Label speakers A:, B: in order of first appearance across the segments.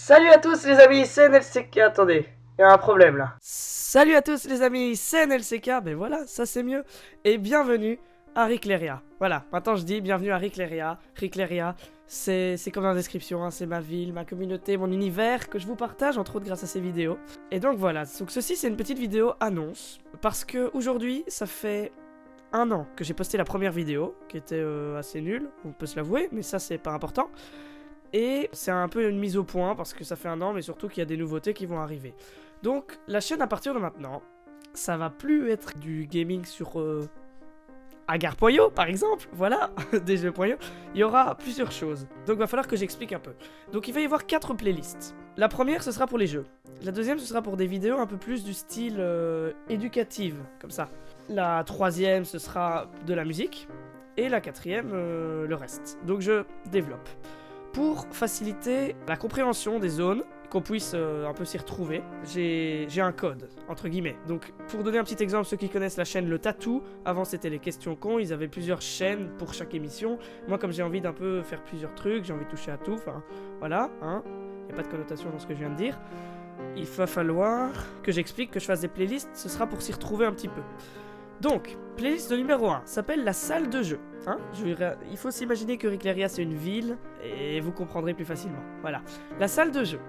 A: Salut à tous les amis, c'est NLCK. Attendez, il y a un problème là.
B: Salut à tous les amis, c'est NLCK, ben voilà, ça c'est mieux. Et bienvenue à Ricleria. Voilà, maintenant je dis bienvenue à Ricleria. Ricleria, c'est comme dans la description, hein, c'est ma ville, ma communauté, mon univers que je vous partage entre autres grâce à ces vidéos. Et donc voilà, donc ceci c'est une petite vidéo annonce. Parce que aujourd'hui, ça fait un an que j'ai posté la première vidéo, qui était assez nulle, on peut se l'avouer, mais ça c'est pas important. Et c'est un peu une mise au point parce que ça fait un an, mais surtout qu'il y a des nouveautés qui vont arriver. Donc la chaîne à partir de maintenant, ça va plus être du gaming sur Agar Poyo par exemple, voilà, des jeux Poyo. Il y aura plusieurs choses, donc il va falloir que j'explique un peu. Donc il va y avoir 4 playlists. La première ce sera pour les jeux. La deuxième ce sera pour des vidéos un peu plus du style éducative, comme ça. La troisième ce sera de la musique. Et la quatrième le reste. Donc je développe. Pour faciliter la compréhension des zones, qu'on puisse un peu s'y retrouver, j'ai un code, entre guillemets. Donc, pour donner un petit exemple, ceux qui connaissent la chaîne Le Tatou, avant c'était les questions cons, ils avaient plusieurs chaînes pour chaque émission. Moi, comme j'ai envie d'un peu faire plusieurs trucs, j'ai envie de toucher à tout, enfin, voilà, hein, il n'y a pas de connotation dans ce que je viens de dire. Il va falloir que j'explique, que je fasse des playlists, ce sera pour s'y retrouver un petit peu. Donc, playlist de numéro 1 s'appelle la salle de jeu. Hein, il faut s'imaginer que Ricleria c'est une ville et vous comprendrez plus facilement. Voilà, la salle de jeu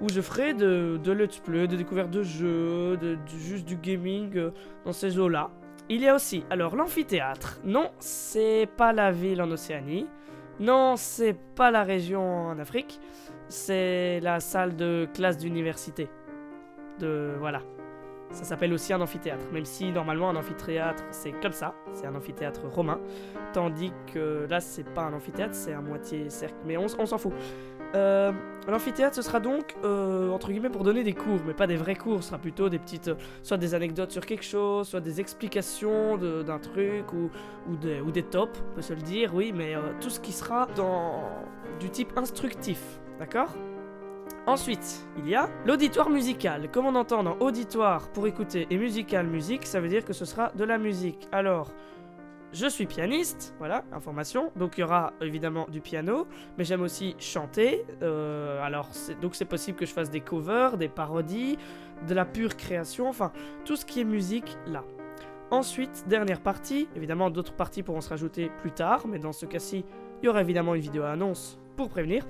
B: où je ferai de let's play, de découverte de jeux, juste du gaming dans ces eaux-là. Il y a aussi, alors l'amphithéâtre. Non, c'est pas la ville en Océanie. Non, c'est pas la région en Afrique. C'est la salle de classe d'université. Voilà. Ça s'appelle aussi un amphithéâtre, même si normalement un amphithéâtre c'est comme ça, c'est un amphithéâtre romain, tandis que là c'est pas un amphithéâtre, c'est un moitié cercle, mais on s'en fout. L'amphithéâtre ce sera donc entre guillemets pour donner des cours, mais pas des vrais cours, ce sera plutôt des petites, soit des anecdotes sur quelque chose, soit des explications d'un truc, ou des tops, on peut se le dire, oui, mais tout ce qui sera du type instructif, d'accord ? Ensuite, il y a l'auditoire musical. Comme on entend dans auditoire pour écouter et musical musique, ça veut dire que ce sera de la musique. Alors, je suis pianiste, voilà, information. Donc il y aura évidemment du piano, mais j'aime aussi chanter. Donc c'est possible que je fasse des covers, des parodies, de la pure création, enfin, tout ce qui est musique là. Ensuite, dernière partie, évidemment d'autres parties pourront se rajouter plus tard, mais dans ce cas-ci, il y aura évidemment une vidéo annonce pour prévenir.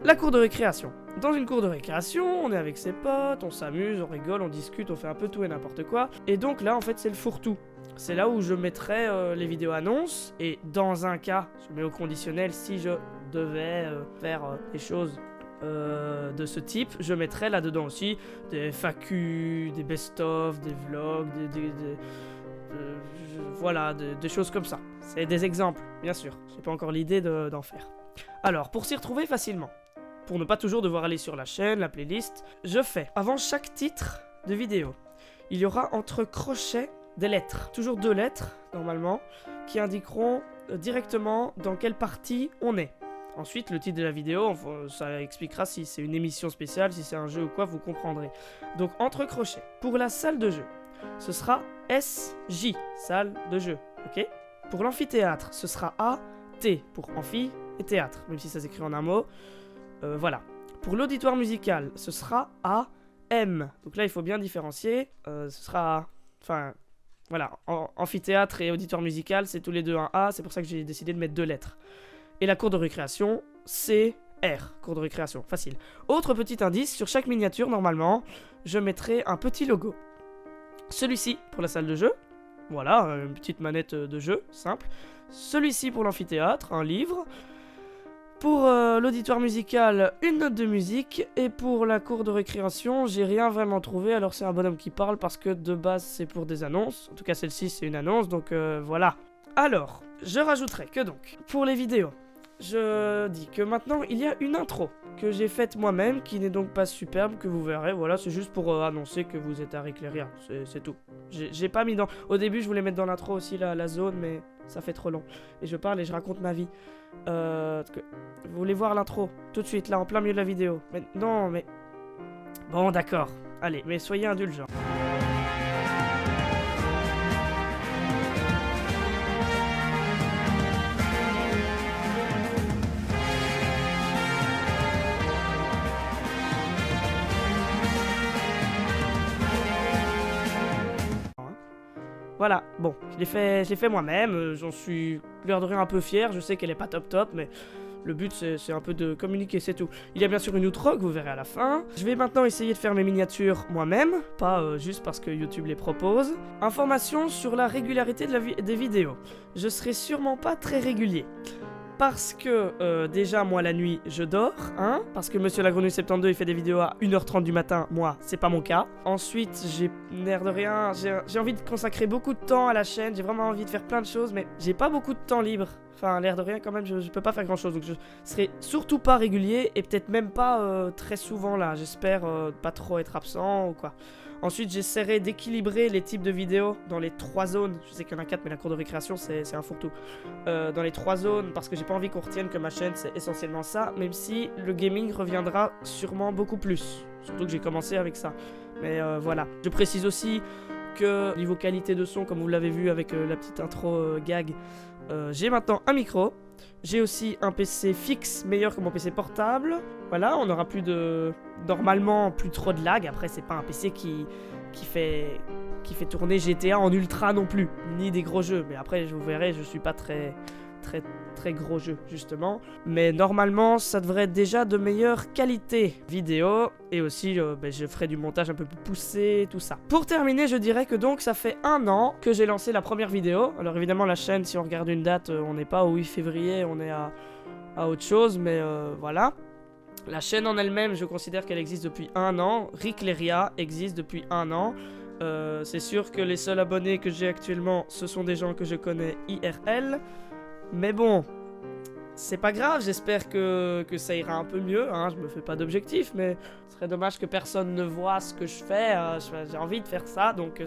B: La cour de récréation. Dans une cour de récréation, on est avec ses potes, on s'amuse, on rigole, on discute, on fait un peu tout et n'importe quoi. Et donc là, en fait, c'est le fourre-tout. C'est là où je mettrai les vidéos annonces. Et dans un cas, je mets au conditionnel, si je devais faire des choses de ce type, je mettrai là-dedans aussi des FAQ, des best-of, des vlogs, voilà, des choses comme ça. C'est des exemples, bien sûr. J'ai pas encore l'idée d'en faire. Alors, pour s'y retrouver facilement, pour ne pas toujours devoir aller sur la chaîne, la playlist, je fais, avant chaque titre de vidéo, il y aura entre crochets des lettres, toujours 2 lettres, normalement, qui indiqueront directement dans quelle partie on est. Ensuite, le titre de la vidéo, ça expliquera si c'est une émission spéciale, si c'est un jeu ou quoi, vous comprendrez. Donc, entre crochets, pour la salle de jeu, ce sera SJ, salle de jeu, ok ? Pour l'amphithéâtre, ce sera AT, pour amphi et théâtre, même si ça s'écrit en un mot. Voilà. Pour l'auditoire musical, ce sera AM. Donc là, il faut bien différencier. Ce sera... Enfin, voilà. Amphithéâtre et auditoire musical, c'est tous les deux un A. C'est pour ça que j'ai décidé de mettre 2 lettres. Et la cour de récréation, c'est R. Cour de récréation, facile. Autre petit indice, sur chaque miniature, normalement, je mettrai un petit logo. Celui-ci, pour la salle de jeu. Voilà, une petite manette de jeu, simple. Celui-ci pour l'amphithéâtre, un livre. Pour l'auditoire musical, une note de musique. Et pour la cour de récréation, j'ai rien vraiment trouvé. Alors c'est un bonhomme qui parle parce que de base c'est pour des annonces. En tout cas celle-ci c'est une annonce, donc voilà. Alors, je rajouterai que donc, pour les vidéos, je dis que maintenant il y a une intro que j'ai faite moi-même, qui n'est donc pas superbe, que vous verrez. Voilà, c'est juste pour annoncer que vous êtes à Ricleria, c'est tout. J'ai pas mis dans... Au début je voulais mettre dans l'intro aussi la zone, mais ça fait trop long. Et je parle et je raconte ma vie. Vous voulez voir l'intro tout de suite, là, en plein milieu de la vidéo. Mais non, mais... Bon, d'accord. Allez, mais soyez indulgents. Voilà, bon, je l'ai fait moi-même, j'en suis l'air de rien un peu fier, je sais qu'elle est pas top, mais le but c'est un peu de communiquer, c'est tout. Il y a bien sûr une outro que vous verrez à la fin. Je vais maintenant essayer de faire mes miniatures moi-même, pas juste parce que YouTube les propose. Information sur la régularité des vidéos. Je serai sûrement pas très régulier. Parce que déjà moi la nuit je dors, hein, parce que Monsieur la Grenouille 72 il fait des vidéos à 1h30 du matin, moi c'est pas mon cas. Ensuite j'ai l'air de rien, j'ai envie de consacrer beaucoup de temps à la chaîne, j'ai vraiment envie de faire plein de choses, mais j'ai pas beaucoup de temps libre. Enfin l'air de rien quand même, je peux pas faire grand chose, donc je serai surtout pas régulier et peut-être même pas très souvent là, j'espère pas trop être absent ou quoi. Ensuite, j'essaierai d'équilibrer les types de vidéos dans les 3 zones. Je sais qu'il y en a 4, mais la cour de récréation, c'est un fourre-tout. Dans les 3 zones, parce que j'ai pas envie qu'on retienne que ma chaîne, c'est essentiellement ça, même si le gaming reviendra sûrement beaucoup plus. Surtout que j'ai commencé avec ça. Mais voilà. Je précise aussi que niveau qualité de son, comme vous l'avez vu avec la petite intro gag, j'ai maintenant un micro. J'ai aussi un PC fixe meilleur que mon PC portable. Voilà, on aura plus de... Normalement, plus trop de lag. Après, c'est pas un PC qui fait tourner GTA en ultra non plus. Ni des gros jeux. Mais après, vous verrez, je suis pas très gros jeu justement, mais normalement ça devrait être déjà de meilleure qualité vidéo, et aussi je ferai du montage un peu plus poussé, tout ça. Pour terminer, je dirais que donc ça fait 1 an que j'ai lancé la première vidéo. Alors évidemment la chaîne, si on regarde une date, on n'est pas au 8 février, on est à autre chose, mais voilà. La chaîne en elle-même, je considère qu'elle existe depuis 1 an. Rickleria existe depuis 1 an. C'est sûr que les seuls abonnés que j'ai actuellement, ce sont des gens que je connais IRL. Mais bon, c'est pas grave, j'espère que ça ira un peu mieux, hein, je me fais pas d'objectif, mais ce serait dommage que personne ne voit ce que je fais, j'ai envie de faire ça, donc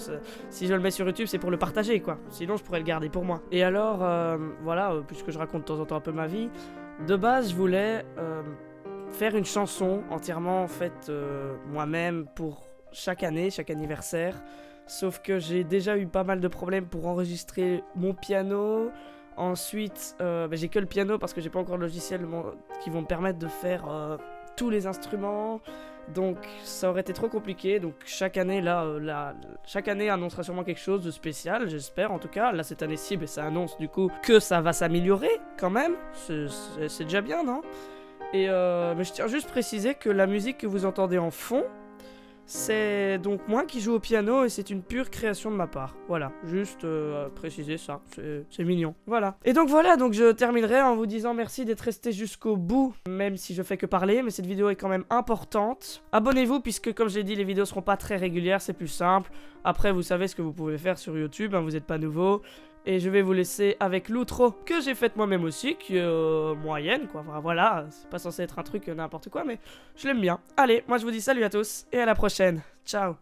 B: si je le mets sur YouTube, c'est pour le partager, quoi. Sinon, je pourrais le garder pour moi. Et alors, voilà, puisque je raconte de temps en temps un peu ma vie, de base, je voulais faire une chanson entièrement faite moi-même pour chaque année, chaque anniversaire, sauf que j'ai déjà eu pas mal de problèmes pour enregistrer mon piano. Ensuite, j'ai que le piano parce que j'ai pas encore le logiciel qui vont me permettre de faire tous les instruments. Donc ça aurait été trop compliqué. Donc chaque année, chaque année annoncera sûrement quelque chose de spécial, j'espère en tout cas. Là cette année-ci, ça annonce du coup que ça va s'améliorer quand même. C'est déjà bien, non? Et mais je tiens juste à préciser que la musique que vous entendez en fond, c'est donc moi qui joue au piano et c'est une pure création de ma part. Voilà, juste préciser ça, c'est mignon. Voilà. Et donc voilà, donc je terminerai en vous disant merci d'être resté jusqu'au bout, même si je fais que parler, mais cette vidéo est quand même importante. Abonnez-vous puisque comme je l'ai dit, les vidéos seront pas très régulières, c'est plus simple. Après, vous savez ce que vous pouvez faire sur YouTube, hein, vous n'êtes pas nouveau. Et je vais vous laisser avec l'outro que j'ai faite moi-même aussi, qui est moyenne, quoi. Enfin, voilà, c'est pas censé être un truc n'importe quoi, mais je l'aime bien. Allez, moi je vous dis salut à tous, et à la prochaine. Ciao.